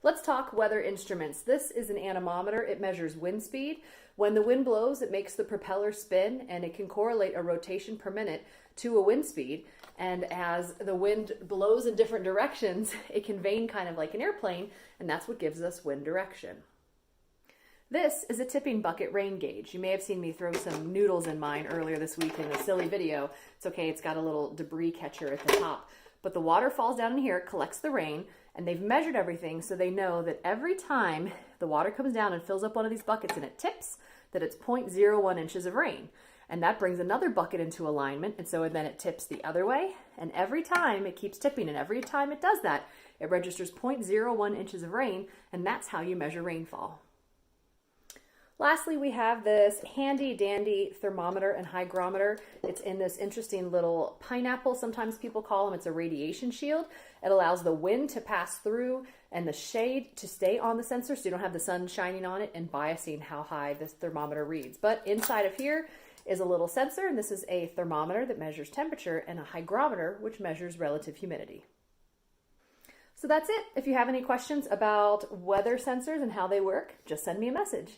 Let's talk weather instruments. This is an anemometer. It measures wind speed. When the wind blows, it makes the propeller spin, and it can correlate a rotation per minute to a wind speed. And as the wind blows in different directions, it can vane kind of like an airplane, and that's what gives us wind direction. This is a tipping bucket rain gauge. You may have seen me throw some noodles in mine earlier this week in a silly video. It's okay, it's got a little debris catcher at the top. But the water falls down in here, collects the rain, and they've measured everything so they know that every time the water comes down and fills up one of these buckets and it tips, that it's 0.01 inches of rain. And that brings another bucket into alignment, and so then it tips the other way, and every time it keeps tipping, and every time it does that, it registers 0.01 inches of rain, and that's how you measure rainfall. Lastly, we have this handy dandy thermometer and hygrometer. It's in this interesting little pineapple, sometimes people call them. It's a radiation shield. It allows the wind to pass through and the shade to stay on the sensor so you don't have the sun shining on it and biasing how high this thermometer reads. But inside of here is a little sensor, and this is a thermometer that measures temperature and a hygrometer which measures relative humidity. So that's it. If you have any questions about weather sensors and how they work, just send me a message.